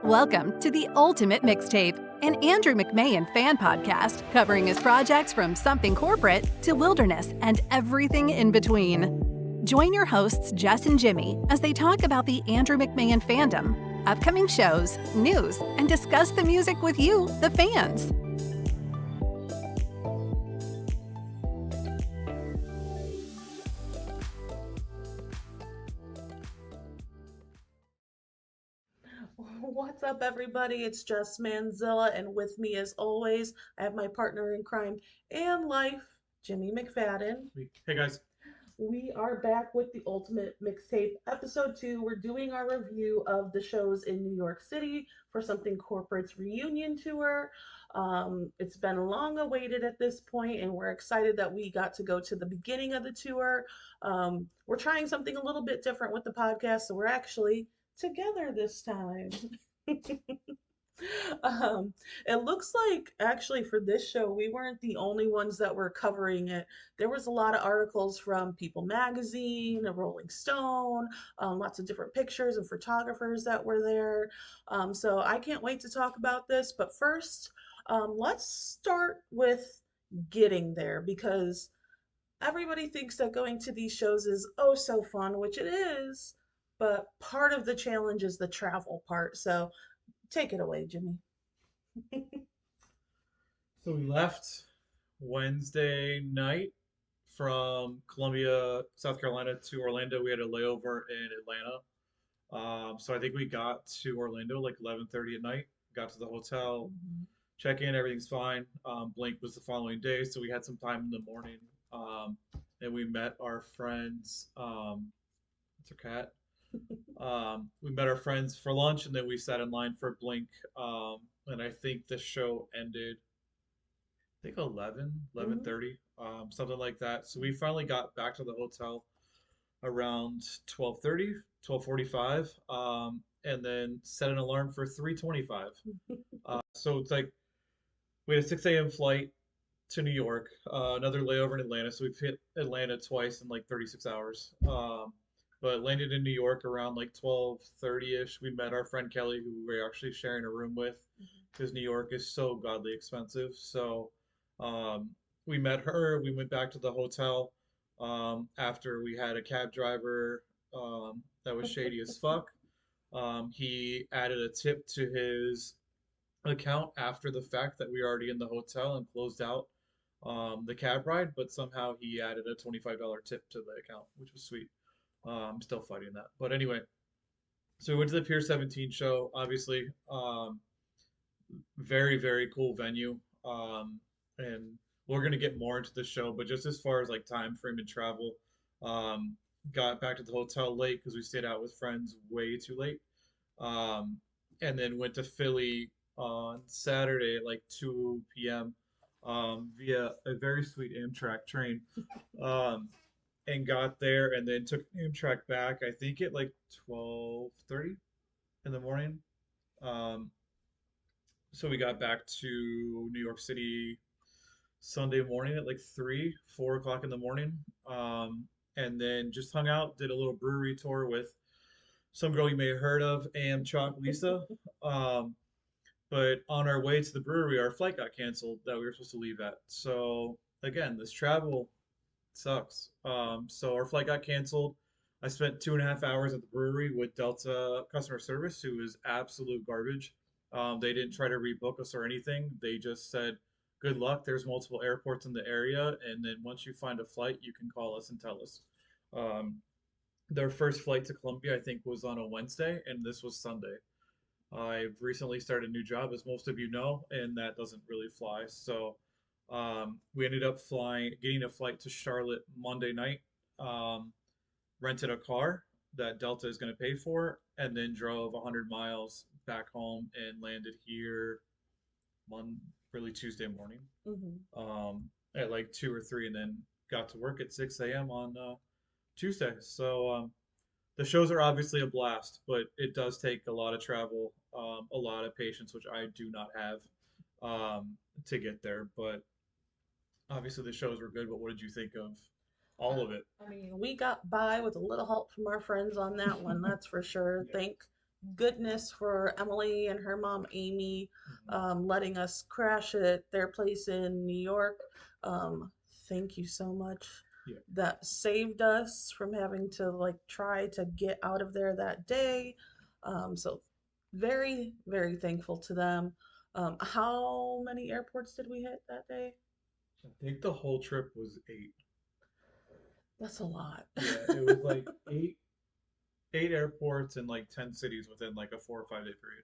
Welcome to the Ultimate Mixtape, an Andrew McMahon fan podcast covering his projects from something corporate to wilderness and everything in between. Join your hosts, Jess and Jimmy, as they talk about the Andrew McMahon fandom, upcoming shows, news, and discuss the music with you, the fans. What's up, everybody? It's Jess Manzilla, and with me, as always, I have my partner in crime and life, Jimmy McFadden. Hey guys. We are back with the Ultimate Mixtape, episode 2. We're doing our review of the shows in New York City for Something Corporate's reunion tour. It's been long awaited at this point, and we're excited that we got to go to the beginning of the tour. We're trying something a little bit different with the podcast, so we're actually together this time. um, it looks like actually for this show, we weren't the only ones that were covering it. There was a lot of articles from People Magazine, Rolling Stone, lots of different pictures and photographers that were there. So I can't wait to talk about this. But first, let's start with getting there because everybody thinks that going to these shows is oh so fun, which it is, but part of the challenge is the travel part. So take it away, Jimmy. So we left Wednesday night from Columbia, South Carolina to Orlando. We had a layover in Atlanta. So I think we got to Orlando like 11:30 at night. Got to the hotel, Mhm. check in, everything's fine. Blink was the following day, so we had some time in the morning. And we met our friends. What's her cat? We met our friends for lunch, and then we sat in line for Blink. And I think the show ended, I think 11:30, something like that. So we finally got back to the hotel around 12:30, 12:45, and then set an alarm for 3:25. So it's like we had a 6 a.m. flight to New York, another layover in Atlanta. So we've hit Atlanta twice in like 36 hours. But landed in New York around like 12:30-ish. We met our friend Kelly, who we're actually sharing a room with because New York is so godly expensive. So um, we met her. We went back to the hotel after we had a cab driver that was shady as fuck. He added a tip to his account after the fact that we were already in the hotel and closed out the cab ride, but somehow he added a $25 tip to the account, which was sweet. I'm still fighting that. But anyway, so we went to the Pier 17 show, obviously. Very, very cool venue. And we're going to get more into the show, but just as far as like time frame and travel, um, got back to the hotel late because we stayed out with friends way too late. Um, and then went to Philly on Saturday at like 2 p.m. Via a very sweet Amtrak train. Um, and got there and then took Amtrak back, I think at like 12:30 in the morning. Um, so we got back to New York City Sunday morning at like 3, 4 o'clock in the morning. And then just hung out, did a little brewery tour with some girl you may have heard of, Am Chalk Lisa. Um, but on our way to the brewery, our flight got canceled that we were supposed to leave at. So again, this travel sucks. So our flight got canceled. I spent 2.5 hours at the brewery with Delta customer service, who is absolute garbage. They didn't try to rebook us or anything. They just said, "Good luck. There's multiple airports in the area, and then once you find a flight, you can call us and tell us." Um, their first flight to Colombia, I think, was on a Wednesday, and this was Sunday. I've recently started a new job, as most of you know, and that doesn't really fly. So we ended up getting a flight to Charlotte Monday night, um, rented a car that Delta is going to pay for, and then drove 100 miles back home and landed here Mon really Tuesday morning Mhm. at like 2 or 3, and then got to work at 6 a.m. on Tuesday. So the shows are obviously a blast, but it does take a lot of travel, a lot of patience, which I do not have to get there. But obviously, the shows were good. But what did you think of all of it? I mean, we got by with a little help from our friends on that one, that's for sure. Yeah. Thank goodness for Emily and her mom Amy, Mhm. letting us crash at their place in New York. Um, thank you so much. Yeah. That saved us from having to like try to get out of there that day. So very, very thankful to them. How many airports did we hit that day? I think the whole trip was 8. That's a lot. Yeah, it was like eight airports and like 10 cities within like a 4 or 5 day period.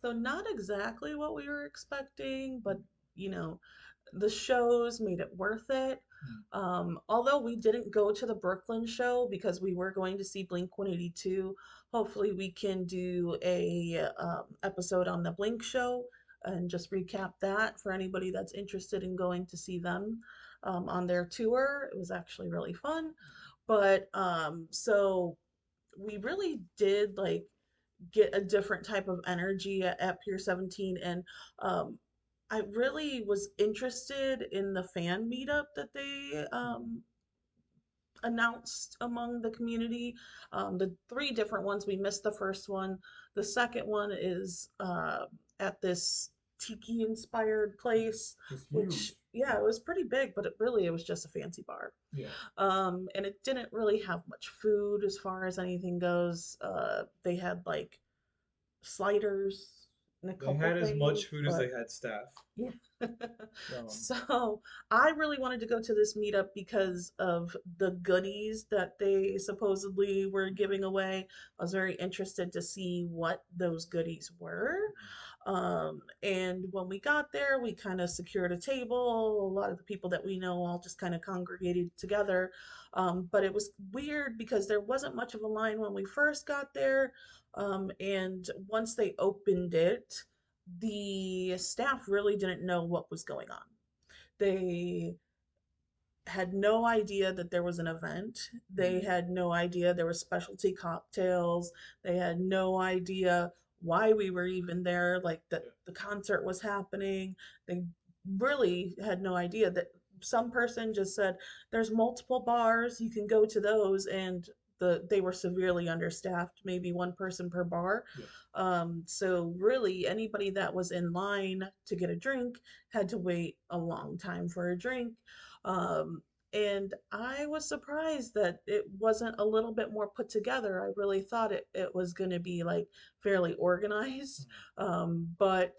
So not exactly what we were expecting, but you know, the shows made it worth it. Mm. Although we didn't go to the Brooklyn show because we were going to see Blink 182, hopefully we can do a episode on the Blink show and just recap that for anybody that's interested in going to see them on their tour. It was actually really fun. But so we really did like get a different type of energy at Pier 17, and um I really was interested in the fan meetup that they announced among the community. The three different ones, we missed the first one. The second one is at this tiki inspired place, It was which huge. yeah, it was pretty big, but it was just a fancy bar. Yeah. And it didn't really have much food as far as anything goes. They had like sliders and a They couple had as things, much food as they but had staff. yeah. Um, So I really wanted to go to this meetup because of the goodies that they supposedly were giving away. I was very interested to see what those goodies were. And when we got there, we kind of secured a table. A lot of the people that we know all just kind of congregated together. But it was weird because there wasn't much of a line when we first got there. And once they opened it, the staff really didn't know what was going on. They had no idea that there was an event. They mm, had no idea there were specialty cocktails. They had no idea why we were even there, like that yeah. the concert was happening. They really had no idea that some person just said there's multiple bars, you can go to those, and they were severely understaffed, maybe one person per bar. Yeah. So really anybody that was in line to get a drink had to wait a long time for a drink. Um, and I was surprised that it wasn't a little bit more put together. I really thought it was going to be like fairly organized. Mm. But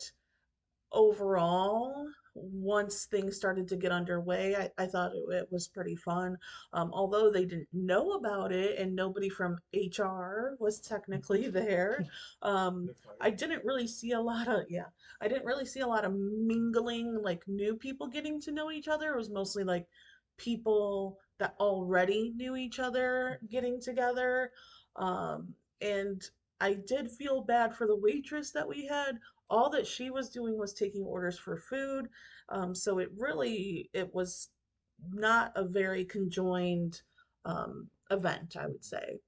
overall, once things started to get underway, I thought it was pretty fun. Although they didn't know about it and nobody from HR was technically there, um, They're I fired. didn't really see a lot of, yeah, I didn't really see a lot of mingling, like new people getting to know each other. It was mostly like people that already knew each other getting together. Um, and I did feel bad for the waitress that we had. All that she was doing was taking orders for food. So it was not a very conjoined event, I would say.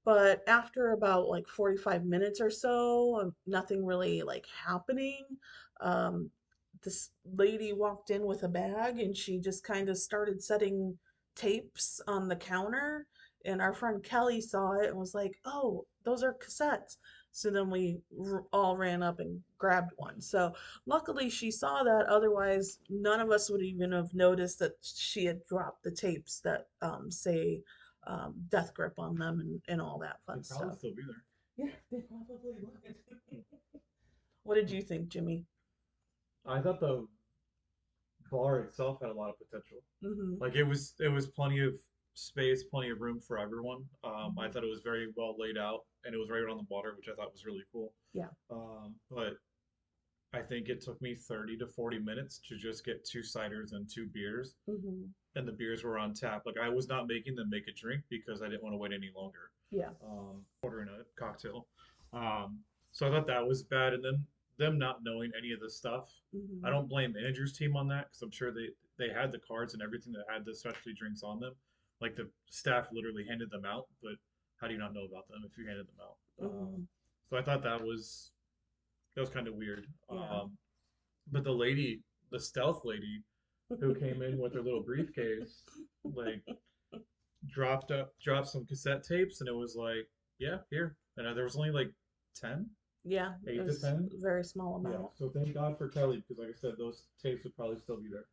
But after about like 45 minutes or so of nothing really like happening, um, this lady walked in with a bag and she just kind of started setting tapes on the counter. And our friend Kelly saw it and was like, "Oh, those are cassettes." So then we all ran up and grabbed one. So luckily she saw that. Otherwise, none of us would even have noticed that she had dropped the tapes that say death grip on them and all that fun They'd probably stuff. still be there. Yeah, they probably would. What did you think, Jimmy? I thought the bar itself had a lot of potential. Mm-hmm. Like it was plenty of space, plenty of room for everyone. I Mm-hmm. thought it was very well laid out, and it was right on the water, which I thought was really cool. Yeah. But I think it took me 30 to 40 minutes to just get 2 ciders and 2 beers, Mm-hmm. and the beers were on tap. Like I was not making them make a drink because I didn't want to wait any longer. Yeah. Ordering a cocktail. Um, so I thought that was bad, and then them not knowing any of the stuff. I Mm-hmm. don't blame Andrew's team on that because I'm sure they had the cards and everything that had the specialty drinks on them. Like the staff literally handed them out, but how do you not know about them if you handed them out? Mm-hmm. So I thought that was kind of weird. Yeah. But the stealth lady, who came in with her little briefcase, like dropped some cassette tapes, and it was like, yeah, here. And there was only like 10, Yeah, it 8 to was 10. a very small Yeah, amount. so thank God for Kelly because, like I said, those tapes would probably still be there.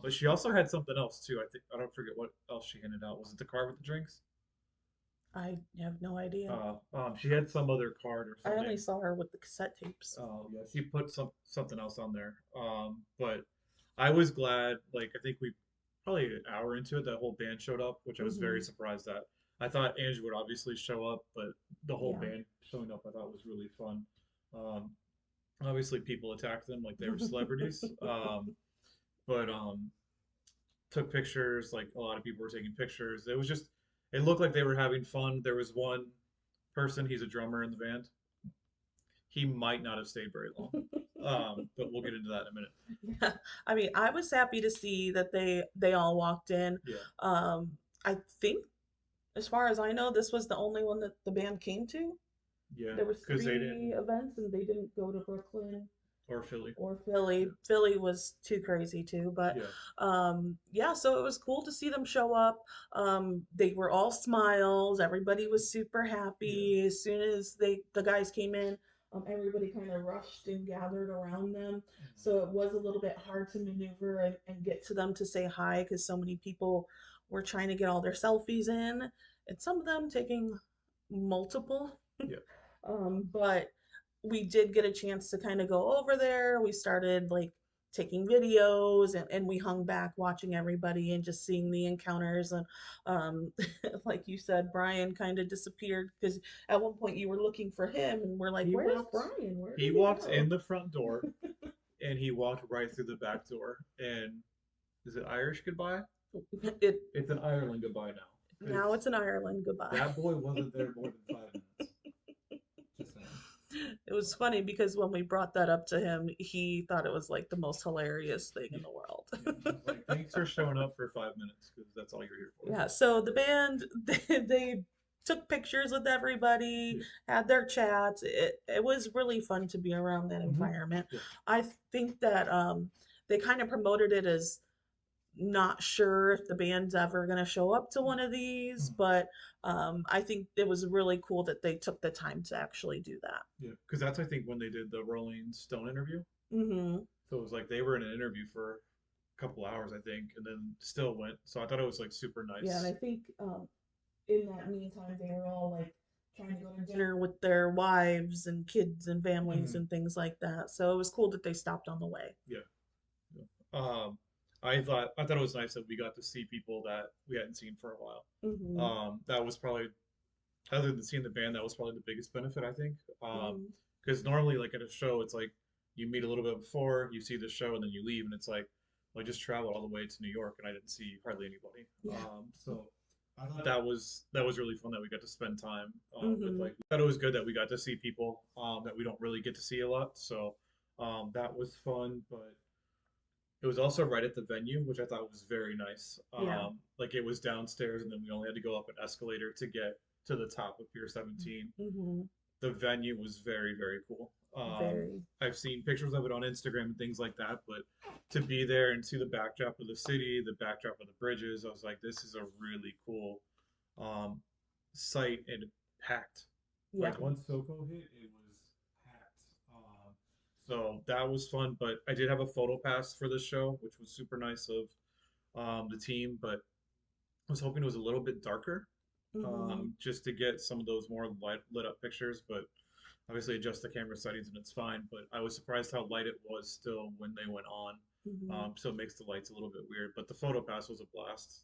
But she also had something else too. I think I don't forget what else she handed out. Was it the card with the drinks? I have no idea. She had some other card or I only something. saw her with the cassette tapes. Yeah, she put something else on there. But I was glad. Like I think we probably an hour into it, that whole band showed up, which I was very Hmm. surprised at. I thought Andrew would obviously show up, but the whole Yeah. band showing up I thought was really fun. Um, Obviously people attacked them like they were celebrities. But took pictures. Like a lot of people were taking pictures. It was just it looked like they were having fun. There was one person. He's a drummer in the band. He might not have stayed very long. But we'll get into that in a minute. Yeah. I mean, I was happy to see that they all walked in. Yeah, I think, as far as I know, this was the only one that the band came to. yeah, There was because they three didn't events and they didn't go to Brooklyn or Philly. or Yeah, Philly. Philly was too crazy too, but yeah, yeah, so it was cool to see them show up. They were all smiles. Everybody was super yeah. happy. As soon as the guys came in, everybody kind of rushed and gathered around them. Mhm. So it was a little bit hard to maneuver and get to them to say hi because so many people were trying to get all their selfies in, and some of them taking multiple. Yeah. But we did get a chance to kind of go over there. We started like taking videos and we hung back watching everybody and just seeing the encounters. And um, like you said, Brian kind of disappeared because at one point you were looking for him and we're like, He where's walked. Brian? Where He did he walked go? in the front door, and he walked right through the back door. And is it Irish goodbye? It It's an Ireland goodbye now, Now because it's in Ireland. Goodbye. that boy wasn't there more than 5 minutes. Just saying. It was funny because when we brought that up to him, he thought it was like the most hilarious thing Yeah, in the world. yeah. I was like, thanks for showing up for 5 minutes because that's all you're here for. Yeah, so the band they took pictures with everybody, Yeah. had their chats. It was really fun to be around that Hmm. environment. Yeah. I think that they kind of promoted it as not sure if the band's ever going to show up to one of these, Mm. but I think it was really cool that they took the time to actually do that. Yeah. Because that's I think when they did the Rolling Stone interview. Hmm. So it was like they were in an interview for a couple hours, I think, and then still went. So I thought it was like super Yeah, and nice. I think in that meantime they were all like trying to go to dinner with their wives and kids and families Hmm. and things like that. So it was cool that they stopped on the way. Yeah. Yeah. I thought it was nice that we got to see people that we hadn't seen for a while. Hmm. That was probably other than seeing the band, that was probably the biggest benefit I think. Hmm. Because normally like at a show, it's like you meet a little bit before, you see the show, and then you leave, and it's like, well, I just traveled all the way to New York and I didn't see hardly anybody. Yeah. So I thought that was really fun that we got to spend time with Hmm. like. I thought it was good that we got to see people that we don't really get to see a lot. So that was fun, but it was also right at the venue, which I thought was very nice. Yeah. Like it was downstairs, and then we only had to go up an escalator to get to the top of Pier 17. Hmm. The venue was very, very cool. Very. I've seen pictures of it on Instagram and things like that, but to be there and see the backdrop of the city, the backdrop of the bridges, I was like, this is a really cool um, site and packed. Yeah. Like once Soko hit, it was packed. So that was fun, but I did have a photo pass for this show, which was super nice of the team, but I was hoping it was a little bit darker, Hmm. just to get some of those more lit up pictures, but obviously adjust the camera settings and it's fine. But I was surprised how light it was still when they went on. Hmm. So it makes the lights a little bit weird. But the photo pass was a blast.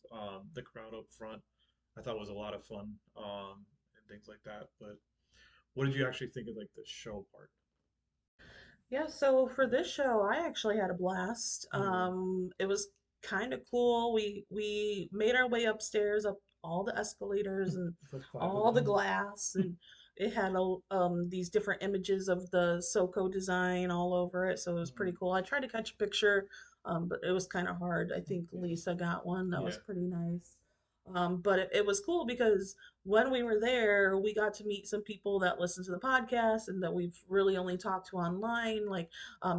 The crowd up front, I thought was a lot of fun, and things like that. But what did you actually think of like the show part? Yeah, so for this show, I actually had a blast. Mm-hmm. It was kind of cool. We made our way upstairs, up all the escalators and It's like 5 of all the them. glass, and it had these different images of the Soko design all over it, so it was pretty Mm-hmm. cool. I tried to catch a picture, but it was kind of hard. I think Yeah. Lisa got one that was Yeah. pretty nice. But it was cool because when we were there, we got to meet some people that listen to the podcast and that we've really only talked to online, like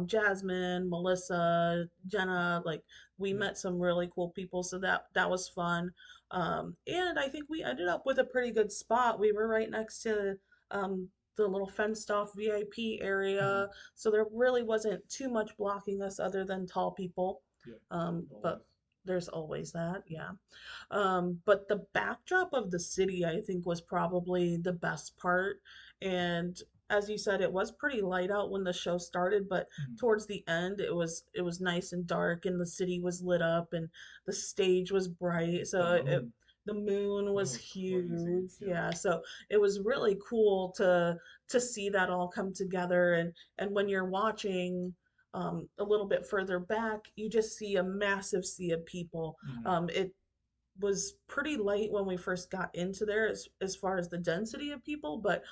Jasmine, Melissa, Jenna. Like we Yeah. met some really cool people, so that was fun. And I think we ended up with a pretty good spot. We were right next to um, the little fenced off VIP Mm-hmm. area. So there really wasn't too much blocking us other than tall people. Yeah, But always. there's always that, yeah. But the backdrop of the city, I think, was probably the best part. And as you said, it was pretty light out when the show started, but Mm-hmm. towards the end, it was nice and dark, and the city was lit up, and the stage was bright. The So moon, the moon moon was was crazy. huge, Yeah. yeah. So it was really cool to see that all come together, and when you're watching. A little bit further back, you just see a massive sea of people. Mm-hmm. It was pretty light when we first got into there as far as the density of people, but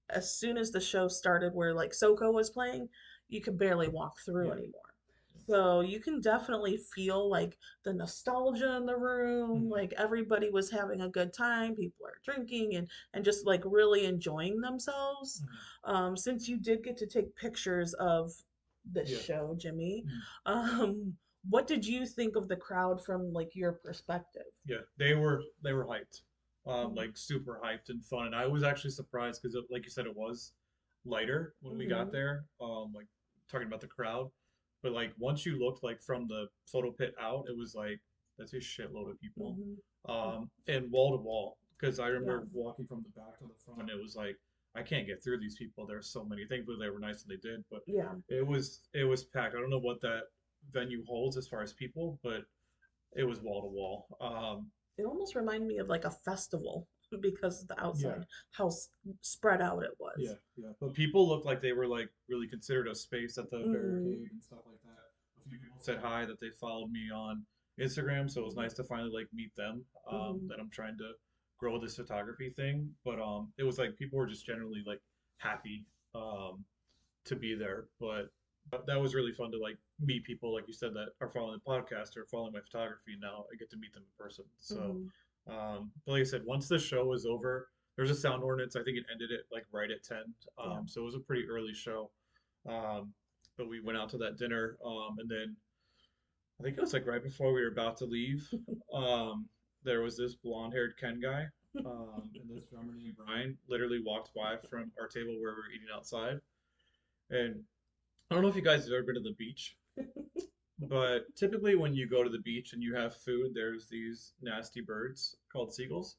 as soon as the show started where like Soko was playing, you could barely walk through Yeah. anymore. So you can definitely feel like the nostalgia in the room, Mm-hmm. like everybody was having a good time, people are drinking and just like really enjoying themselves. Mm-hmm. Since you did get to take pictures of this Yeah. show, Jimmy, Mm-hmm. um, what did you think of the crowd from like your perspective? Yeah, they were hyped, like super hyped and fun. And I was actually surprised because, like you said, it was lighter when we got Mm-hmm. there. Like talking about the crowd, but like once you looked like from the photo pit out, it was like that's a shitload of people, Mm-hmm. and wall to wall. Because I Yeah. remember walking from the back to the front, it was like I can't get through these people. There's so many. Thankfully, they were nice and they did, but Yeah. it was packed. I don't know what that venue holds as far as people, but it was wall to wall. It almost reminded me of like a festival because of the Yeah, outside, how spread out it yeah, was. yeah. But people looked like they were like really considered a space at the Mm-hmm. barricade and stuff like that. A few people said hi that they followed me on Instagram, so it was nice to finally like meet them. Mm-hmm. That I'm trying to grow this photography thing, but it was like people were just generally like happy um to be there. But that was really fun to like meet people like you said that are following the podcast or following my photography. Now I get to meet them in person. So, Mm-hmm. but like I said, once the show was over, there's a sound ordinance. I think it ended at like right at 10. Yeah. So it was a pretty early show. Um, but we went out to that dinner, and then I think it was like right before we were about to leave. Um, there was this blonde-haired Ken guy, and this drummer named Brian literally walked by from our table where we were eating outside, and I don't know if you guys have ever been to the beach, but typically when you go to the beach and you have food, there's these nasty birds called seagulls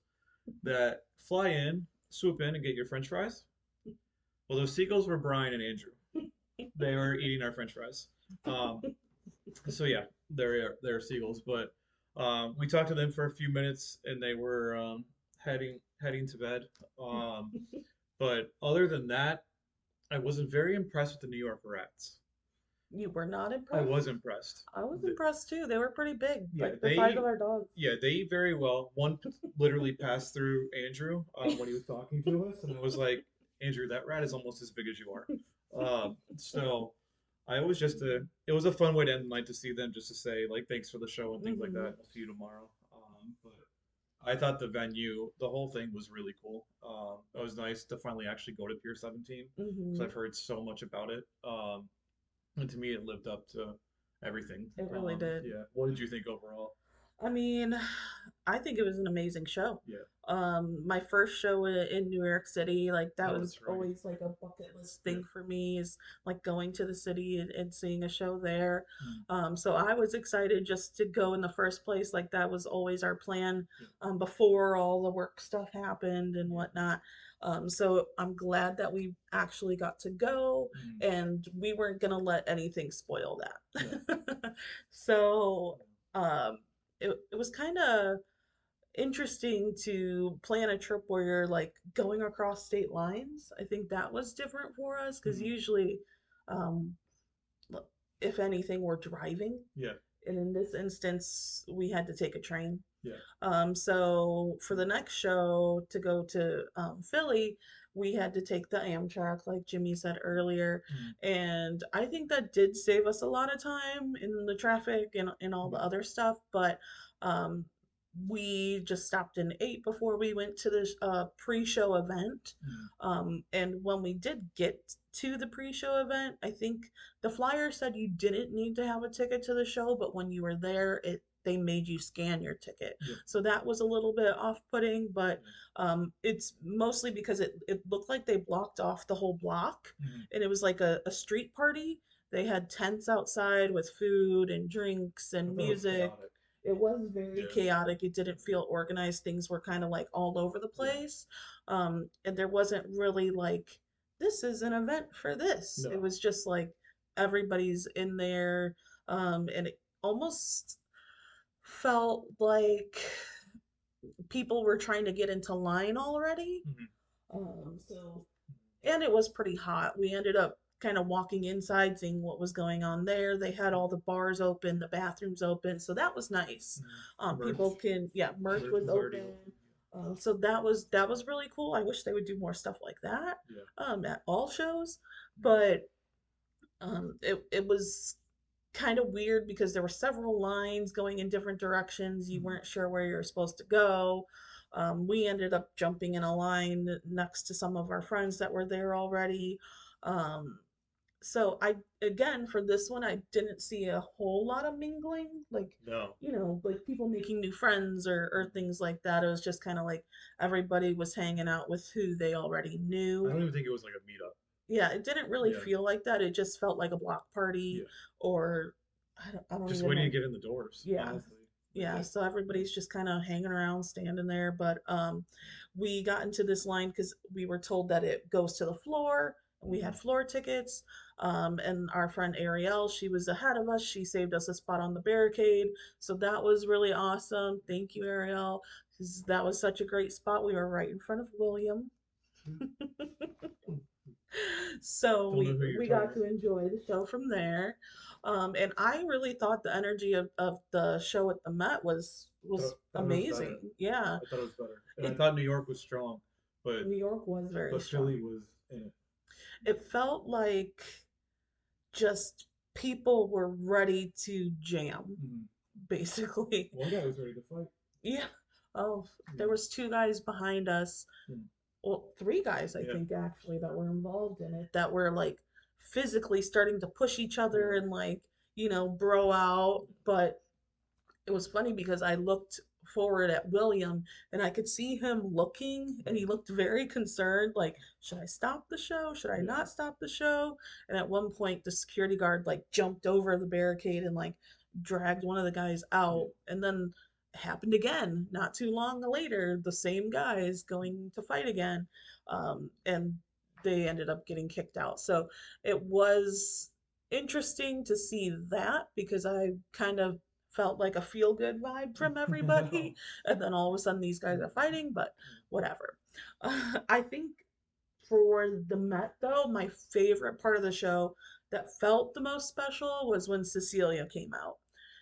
that fly in, swoop in, and get your French fries. Well, those seagulls were Brian and Andrew. They were eating our French fries. Um, so yeah, they're seagulls. But we talked to them for a few minutes, and they were heading to bed. Um, but other than that, I wasn't very impressed with the New York rats. You were not I impressed? was impressed. I was The, impressed too. They were pretty big, yeah, like the size of our dogs. they eat very well. One literally passed through Andrew when he was talking to us, and I was like, Andrew, that rat is almost as big as you are. So I was just it was a fun way to end the night to see them, just to say like thanks for the show and things like Mm-hmm. that. I'll see you tomorrow. But I thought the venue, the whole thing was really cool. It was nice to finally actually go to Pier 17 because Mm-hmm. I've heard so much about it. And to me, it lived up to everything. It really did. Yeah. What did you think overall? I mean, I think it was an amazing show. Yeah. My first show in New York City, like that Oh, was that's right. always like a bucket list Yeah. thing for me is like going to the city and seeing a show there. Mm. So I was excited just to go in the first place. Like that was always our plan Yeah. before all the work stuff happened and Yeah. whatnot. So I'm glad that we actually got to go Mm. and we weren't gonna let anything spoil Yeah. that. So um, it was kind of interesting to plan a trip where you're like going across state lines. I think that was different for us because Mm. usually, um, if anything, we're driving. Yeah. And in this instance, we had to take a train. Yeah. So for the next show to go to Philly, we had to take the Amtrak, like Jimmy said earlier. Mm. And I think that did save us a lot of time in the traffic and all the Yeah. other stuff. But um, we just stopped and ate before we went to this pre-show event. Mm. And when we did get to the pre-show event, I think the flyer said you didn't need to have a ticket to the show, but when you were there, they made you scan your ticket. Yep. So that was a little bit off-putting, but it's mostly because it looked like they blocked off the whole block, Mm-hmm. and it was like a street party. They had tents outside with food and drinks I and thought it was music. chaotic. It was very Yeah. chaotic. It didn't feel organized. Things were kind of like all over the Yeah. place. And there wasn't really like, this is an event for this. It No. was just like everybody's in there. And it almost felt like people were trying to get into line already. Mm-hmm. So, and it was pretty hot. We ended up kind of walking inside, seeing what was going on there. They had all the bars open, the bathrooms open, so that was nice. Mm-hmm. People can, yeah, merch Merch was was already open. open. So that was really cool. I wish they would do more stuff like that Yeah. at all shows, but it was kind of weird because there were several lines going in different directions. You Mm-hmm. weren't sure where you were supposed to go. We ended up jumping in a line next to some of our friends that were there already. Um, so I again for this one I didn't see a whole lot of mingling, like No. like people making new friends or things like that. It was just kind of like everybody was hanging out with who they already I knew. don't even think it was like a meetup. Yeah, it didn't really Yeah. feel like that. It just felt like a block party, Yeah. or I don't Just even waiting to know. get in the doors, Yeah, honestly. yeah. Like, So everybody's just kind of hanging around, standing there. But we got into this line because we were told that it goes to the floor, and we mm-hmm. had floor tickets. And our friend Ariel, she was ahead of us. She saved us a spot on the barricade, so that was really awesome. Thank you, Ariel, because that was such a great spot. We were right in front of William. So Don't know we who you're we talking got about. to enjoy the show from there. And I really thought the energy of the show at the Met was Thought it was better. amazing. Yeah. I thought it was better, and I It thought New York was strong, but New York was very strong. Philly was in it. It felt like just people were ready to jam, Mm-hmm. basically. One guy was ready to fight. Yeah. Oh, there Yeah. was two guys behind us, Mm. well, three guys, I Yeah. think, actually, that were involved in it that were like physically starting to push each other Yeah. and like, bro out. But it was funny because I looked forward at William and I could see him looking and he Mm. looked very concerned, like, should I stop the show? Should I Yeah. not stop the show? And at one point the security guard like jumped over the barricade and like dragged one of the guys Yeah. out. And then it happened again not too long later, the same guys going to fight again. And they ended up getting kicked out. So it was interesting to see that because I kind of felt like a feel good vibe from everybody. And then all of a sudden these guys are fighting, but whatever. I think for the Met, though, my favorite part of the show that felt the most special was when Cecilia came out.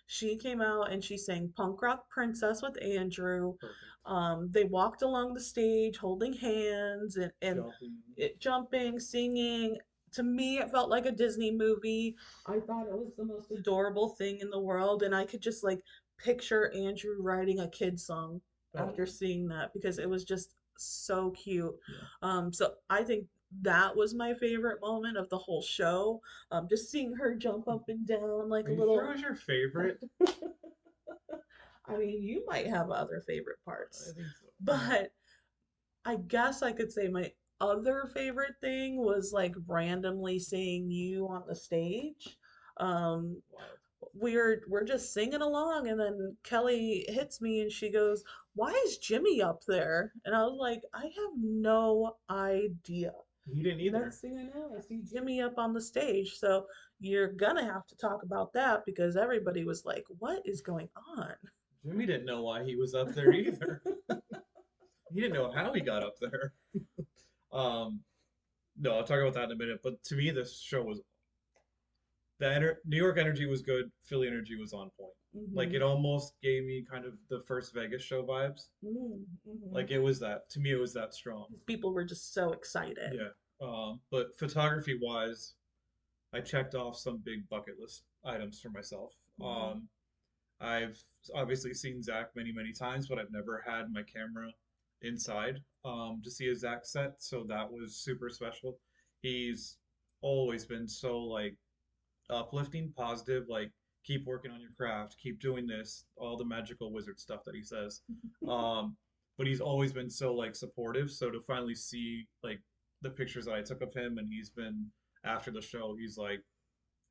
She came out and she sang Punk Rock Princess with Andrew. Perfect. They walked along the stage holding hands and Jumping. jumping, singing. To me, it felt like a Disney movie. I thought it was the most adorable thing in the world, and I could just like picture Andrew writing a kid song Oh. after seeing that because it was just so cute. Yeah. So I think that was my favorite moment of the whole show. Just seeing her jump up and down like Are a you little. sure it was your favorite? I mean, you might have other favorite I parts, think so. but I guess I could say my other favorite thing was like randomly seeing you on the stage. Um, Wow. we're just singing along, and then Kelly hits me and she goes, "Why is Jimmy up there?" And I was like, "I have no idea." He didn't either. Next thing I know, I see Jimmy up on the stage. So you're gonna have to talk about that because everybody was like, "What is going on?" Jimmy didn't know why he was up there either. He didn't know how he got up there. Um, no, I'll talk about that in a minute. But to me, this show was New York energy was good. Philly energy was on point. Like Hmm. it almost gave me kind of the first Vegas show vibes. Hmm. Like it was that to me, it was that strong. People were just so excited. Yeah. But photography wise, I checked off some big bucket list items for myself. Hmm. I've obviously seen Zach many, many times, but I've never had my camera inside to see a Zach set, so that was super special. He's always been so like uplifting, positive, like keep working on your craft, keep doing this, all the magical wizard stuff that he says. Um, but he's always been so like supportive. So to finally see like the pictures that I took of him, and he's been after the show, he's like,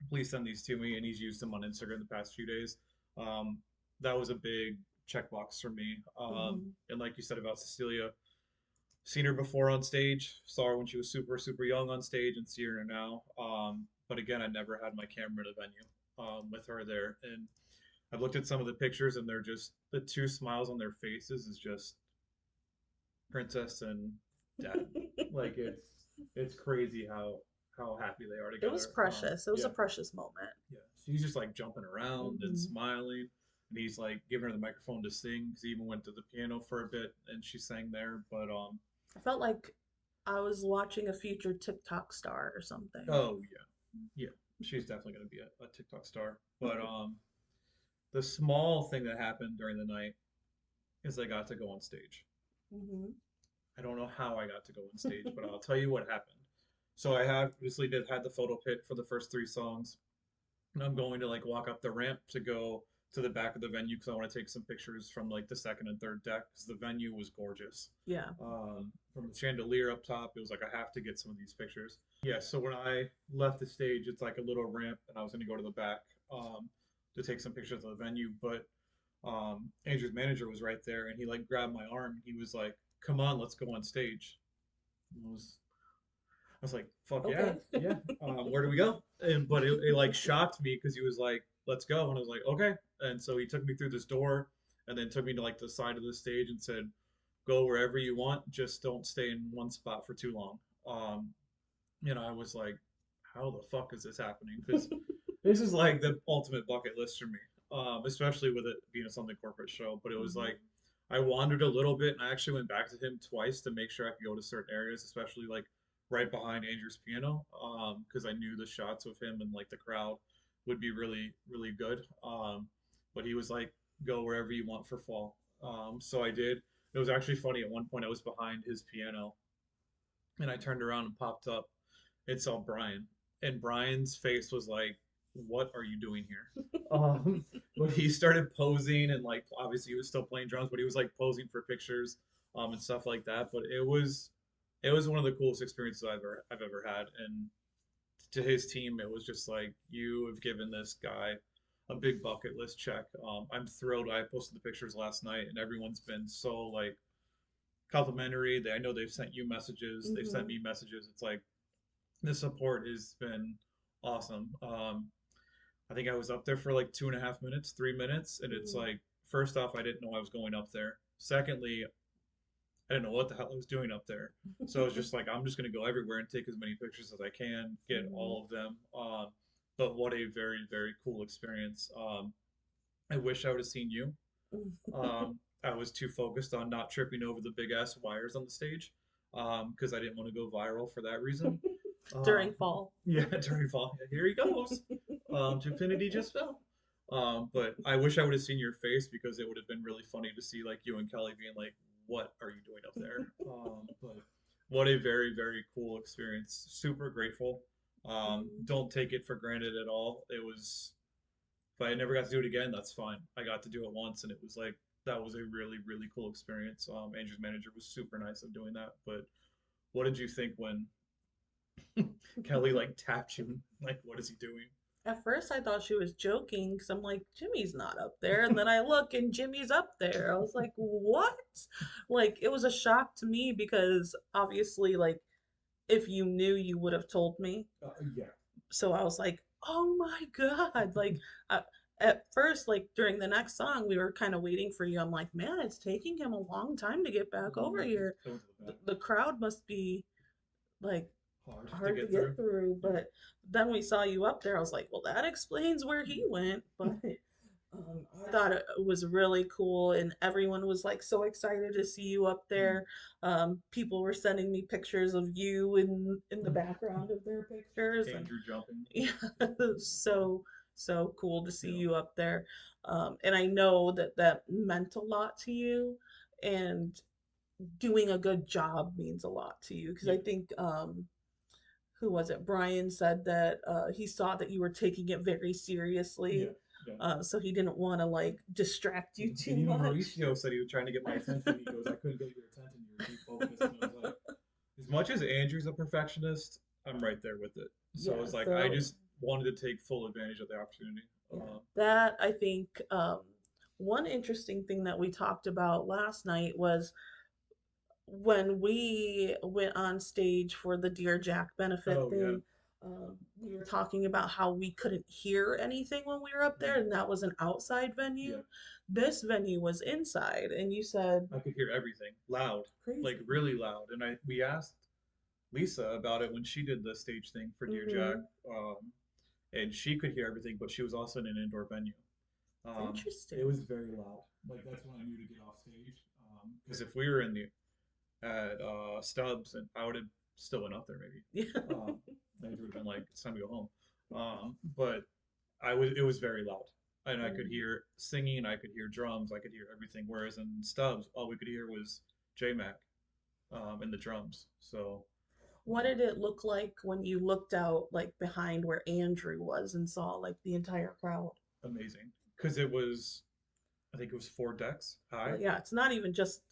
please send these to me, and he's used them on Instagram the past few days. Um, that was a big checkbox for me. Mhm. And like you said about Cecilia, seen her before on stage, saw her when she was super, super young on stage, and see her now. But again, I never had my camera in a venue with her there. And I've looked at some of the pictures, and they're just the two smiles on their faces is just princess and dad. Like it's crazy how happy they are It was together. precious. It was Yeah, a precious moment. yeah. She's just like jumping around and Hmm. smiling, and he's like giving her the microphone to sing. 'Cause he even went to the piano for a bit, and she sang there. But I felt like I was watching a future TikTok star or something. oh yeah, yeah. She's definitely gonna be a TikTok star. But the small thing that happened during the night is I got to go on stage. Hmm. I don't know how I got to go on stage, but I'll tell you what happened. So I have obviously did had the photo pit for the first three songs, and I'm going to like walk up the ramp to go to the back of the venue because I want to take some pictures from like the second and third deck because the venue was gorgeous. Yeah. From the chandelier up top, it was like I have to get some of these pictures. Yeah, so when I left the stage, it's like a little ramp, and I was going to go to the back to take some pictures of the venue, but Andrew's manager was right there, and he like grabbed my arm. And he was like, "Come on, let's go on stage." And I was like, "Fuck yeah, Okay. yeah." Where do we go? And but it like shocked me because he was like, "Let's go," and I was like, "Okay." And so he took me through this door, and then took me to like the side of the stage and said, "Go wherever you want, just don't stay in one spot for too long." Um, I was like, "How the fuck is this happening?" Because this is like the ultimate bucket list for me, especially with it being a Something Corporate show. But it was Hmm. like I wandered a little bit, and I actually went back to him twice to make sure I could go to certain areas, especially like right behind Andrew's piano, because I knew the shots of him and like the crowd would be really, really good. But he was like, "Go wherever you want for fall." So I did. It was actually funny. At one point, I was behind his piano, and I turned around and popped up and saw Brian. And Brian's face was like, "What are you doing here?" Um, but he started posing, and like obviously he was still playing drums, but he was like posing for pictures, and stuff like that. But it was one of the coolest experiences I've ever had. And to his team, it was just like, you have given this guy a big bucket list check. I'm thrilled. I posted the pictures last night, and everyone's been so like complimentary. I know they've sent you messages. They've sent Hmm. me messages. It's like the support has been awesome. I think I was up there for like 2.5 minutes, 3 minutes, and it's Hmm. like, first off, I didn't know I was going up there. Secondly, I didn't know what the hell I was doing up there. So I was just like, I'm just gonna go everywhere and take as many pictures as I can, get Hmm. all of them. But what a very, very cool experience. I wish I would have seen you. I was too focused on not tripping over the big ass wires on the stage, because I didn't want to go viral for that reason. During Um, fall. yeah, during fall. Here he goes. To infinity just fell. But I wish I would have seen your face because it would have been really funny to see like you and Kelly being like, "What are you doing up there?" But what a very, very cool experience. Super grateful. Hmm. Don't take it for granted at all. It was, if I never got to do it again, that's fine. I got to do it once, and it was like that was a really, really cool experience. Andrew's manager was super nice of doing that. But what did you think when Kelly like tapped you? Like, what is he doing? At first, I thought she was joking because I'm like, Jimmy's not up there. And then I look and Jimmy's up there. I was like, what? Like, it was a shock to me because obviously, like, if you knew, you would have told me. Yeah. So I was like, oh my God. Like, I, at first, like, during the next song, we were kind of waiting for you. I'm like, man, it's taking him a long time to get back over here. I went to the back. The crowd must be like Hard to hard to get get through. through. Yeah. But then we saw you up there. I was like, well, that explains where he went. But I thought it was really cool, and everyone was like so excited to see you up there. People were sending me pictures of you in the background of their pictures, and Andrew jumping. yeah, it was so cool to see Yeah. you up there. And I know that that meant a lot to you, and doing a good job means a lot to you because Yeah. I think who was it? Brian said that he saw that you were taking it very Yeah. seriously. Yeah. So he didn't want to like distract you And too even much. Mauricio said he was trying to get my attention. He goes, I couldn't get your attention. You were too focused. And I was like, as much as Andrew's a perfectionist, I'm right there with it. So Yeah, it's like I so just wanted to take full advantage of the opportunity. yeah, that I think one interesting thing that we talked about last night was when we went on stage for the Dear Jack benefit Oh yeah, thing. We were talking about how we couldn't hear anything when we were up there, mm, and that was an outside yeah. venue. This venue was inside, and you said I could hear everything loud, like crazy. really loud. And I we asked Lisa about it when she did the stage thing for Dear Jack, Mm-hmm. and she could hear everything, but she was also in an indoor venue. It Interesting. was very loud. Like that's when I knew to get off stage. Because if we were in the at Stubbs, and I would have still went up there maybe. Yeah. I would have been like, it's time to go home. But I was it was very loud, and I could Mhm. hear singing, I could hear drums, I could hear everything. Whereas in Stubbs, all we could hear was J Mac, and the drums. So What um, did it look like when you looked out like behind where Andrew was and saw like the entire crowd? amazing because it was I think it was 4 decks high. Well, yeah, it's not even just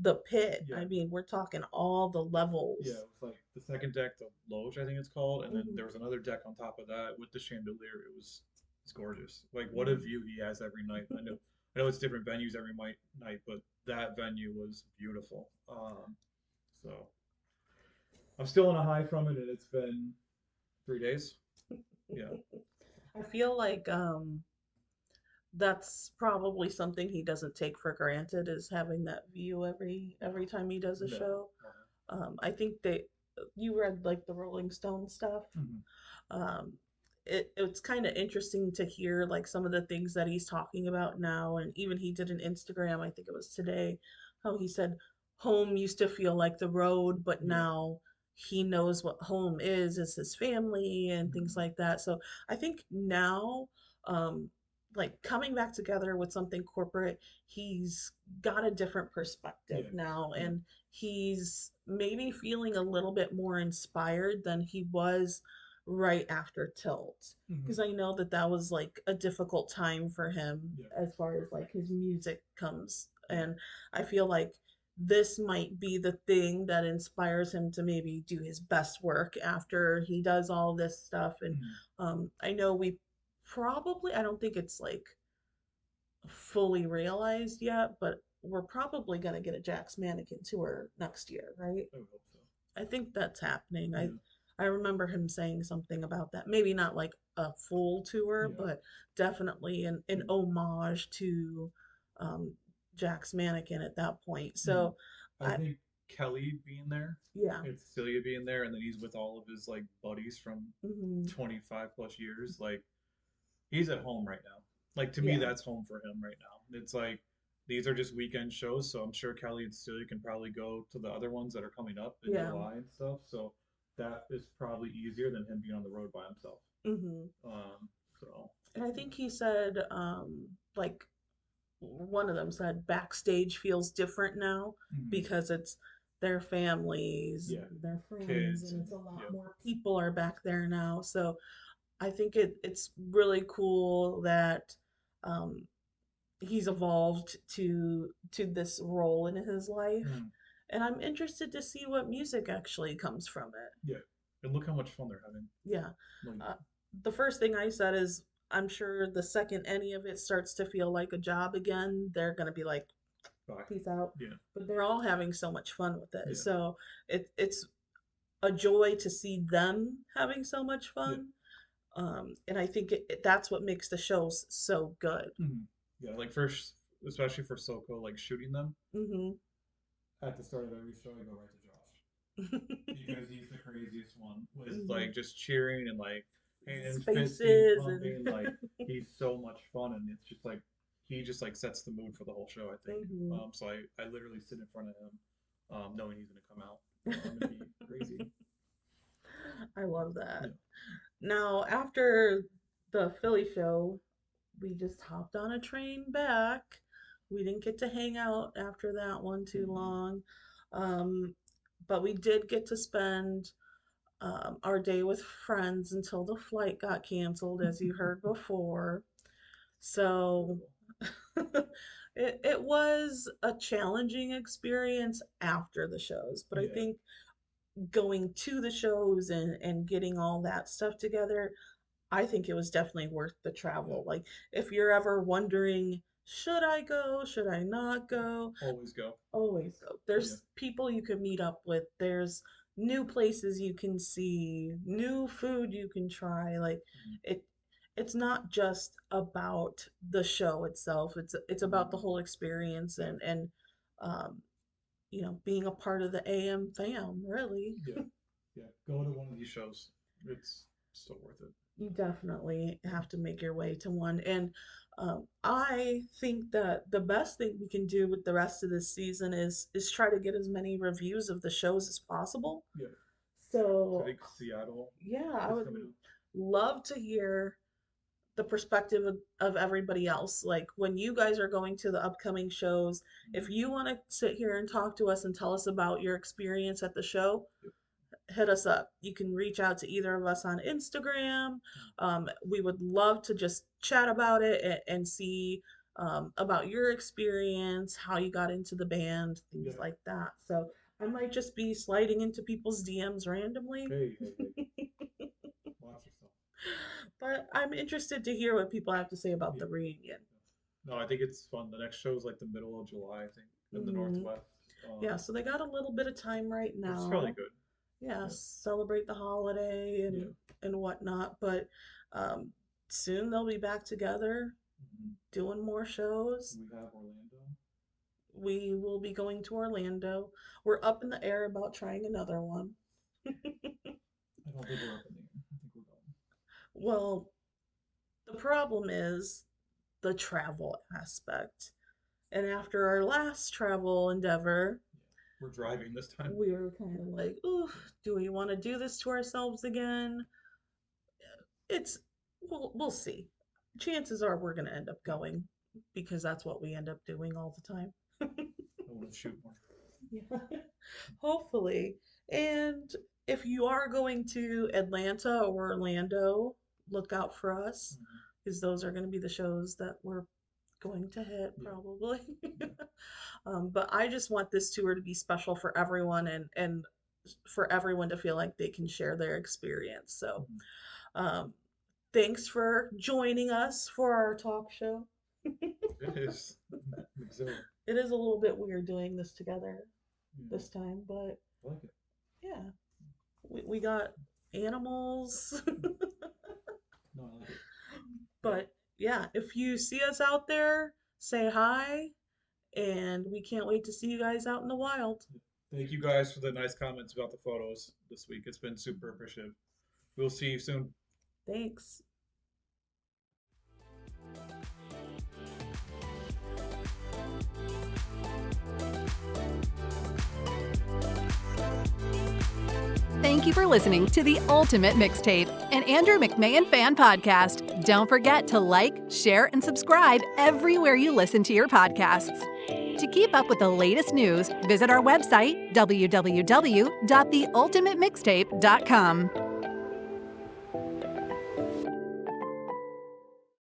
the pit. Yeah, I mean, we're talking all the yeah, levels. it was like the second deck, the Loge, I think it's called, and then Hmm. there was another deck on top of that with the chandelier. It's gorgeous. Like what a Hmm. view he has every night. I know it's different venues every night, but that venue was beautiful. So I'm still on a high from it, and it's been 3 days. Yeah, I feel like that's probably something he doesn't take for granted is having that view every time he does a no. show. I think they you read like the Rolling Stone stuff. Mhm. um, it's kind of interesting to hear like some of the things that he's talking about now, and even he did an Instagram, I think it was today, how he said home used to feel like the road, but Yeah. now he knows what home is his family and things Mhm. like that. So I think now, um, like coming back together with something corporate, he's got a different perspective Yeah. now, Yeah. and he's maybe feeling a little bit more inspired than he was right after Tilt, Mhm. because I know that that was like a difficult time for him Yeah. as far as like his music comes, Yeah. and I feel like this might be the thing that inspires him to maybe do his best work after he does all this stuff. And Mhm. I know we probably, I don't think it's like fully realized yet, but we're probably going to get a Jack's Mannequin tour next year, right? I would hope so. I think that's happening. I Yeah. I remember him saying something about that. Maybe not like a full tour, Yeah. but definitely an Mm. homage to um, Jack's Mannequin at that point. Mhm. So I I think Kelly being there yeah. and Cecilia being there, and then he's with all of his like buddies from Hmm. 25 plus years. Like he's at home right now. Like to me, Yeah. that's home for him right now. It's like these are just weekend shows, so I'm sure Kelly and Cecilia can probably go to the other ones that are coming up in Yeah. July and stuff. So that is probably easier than him being on the road by himself. Hmm. Um, so And I think he said like one of them said backstage feels different now mhm. because it's their families Yeah, and their friends, kids and and it's a lot yeah, more people are back there now. So I think it's really cool that um, he's evolved to this role in his life, mhm. and I'm interested to see what music actually comes from it. Yeah, and look how much fun they're having. Yeah. Like, Uh, the first thing I said is I'm sure the second any of it starts to feel like a job again, they're gonna be like, bye. peace out. Yeah, But they're all having so much fun with it. yeah, So it's a joy to see them having so much yeah. fun. And I think that's what makes the shows so good. Mhm. Yeah, like first, especially for Soko, like shooting them Hmm. at the start of every show, I go right to Josh because he's the craziest one with Hmm. like just cheering and like hands fisting, Spaces and pumping. Like he's so much fun, and it's just like he just like sets the mood for the whole show. I think. hmm. So I literally sit in front of him, knowing he's gonna come out, and be crazy. I love that. Yeah. Now, after the Philly show, we just hopped on a train back. We didn't get to hang out after that one too Mm-mm. long. Um, but we did get to spend our day with friends until the flight got canceled, as you heard before. So it was a challenging experience after the shows, but I Yeah, think going to the shows and getting all that stuff together, I think it was definitely worth the yeah, travel. Like, if you're ever wondering, should I go? Should I not go? always go. Always go. Yeah, There's people you can meet up with. There's new places you can see, new food you can try. Like, mhm, it it's not just about the show itself. It's about the whole experience yeah, and um, being a part of the AM fam, really. yeah, yeah. Go to one of these shows. It's still worth it. You definitely have to make your way to one. And I think that the best thing we can do with the rest of this season is try to get as many reviews of the shows as possible. Yeah. So I So think Seattle yeah, I is would coming up. love to hear the perspective of everybody else. Like, when you guys are going to the upcoming shows, if Mhm. you want to sit here and talk to us and tell us about your experience at the show, Yep. hit us up. You can reach out to either of us on Instagram. Mhm. We would love to just chat about it and see about your experience, how you got into the band, things Yeah. like that. So I might just be sliding into people's DMs randomly. Hey, hey, hey. Lots of stuff. But I'm interested to hear what people have to say about Yeah. the reunion. No, I think it's fun. The next show is like the middle of July, I think, in the Hmm. Northwest. Yeah, so they got a little bit of time right Which is probably now. good. Yeah, Yeah. celebrate the holiday Yeah. and whatnot. But um, soon they'll be back together Mhm. doing more shows. We have Orlando. We will be going to Orlando. We're up in the air about trying another one. I don't think we're up in the air. I think we're going. Well, the problem is the travel aspect. And after our last travel endeavor, Yeah. We're driving this time. we were kind of like, ooh, Yeah. do we want to do this to ourselves again? It's we'll see. Chances are we're gonna end up Yeah. going because that's what we end up doing all the time. I want to shoot more. Yeah. Hopefully. And if you are going to Atlanta or Orlando, look out for us Mhm. because those are going to be the shows that we're going to hit Yeah. probably. Yeah. But I just want this tour to be special for everyone and for everyone to feel like they can share their experience. So, Mhm. um, thanks for joining us for our talk show. It is. Mixilla. It is a little bit weird doing this together Yeah. this time, but I like it. yeah, we got animals. No, I like it. Yeah. But yeah, if you see us out there, say hi, and we can't wait to see you guys out in the wild. Thank you guys for the nice comments about the photos this week. It's been super appreciative. We'll see you soon. Thanks. Thank you for listening to the Ultimate Mixtape, an Andrew McMahon fan podcast. Don't forget to like, share, and subscribe everywhere you listen to your podcasts. To keep up with the latest news, visit our website, www.theultimatemixtape.com.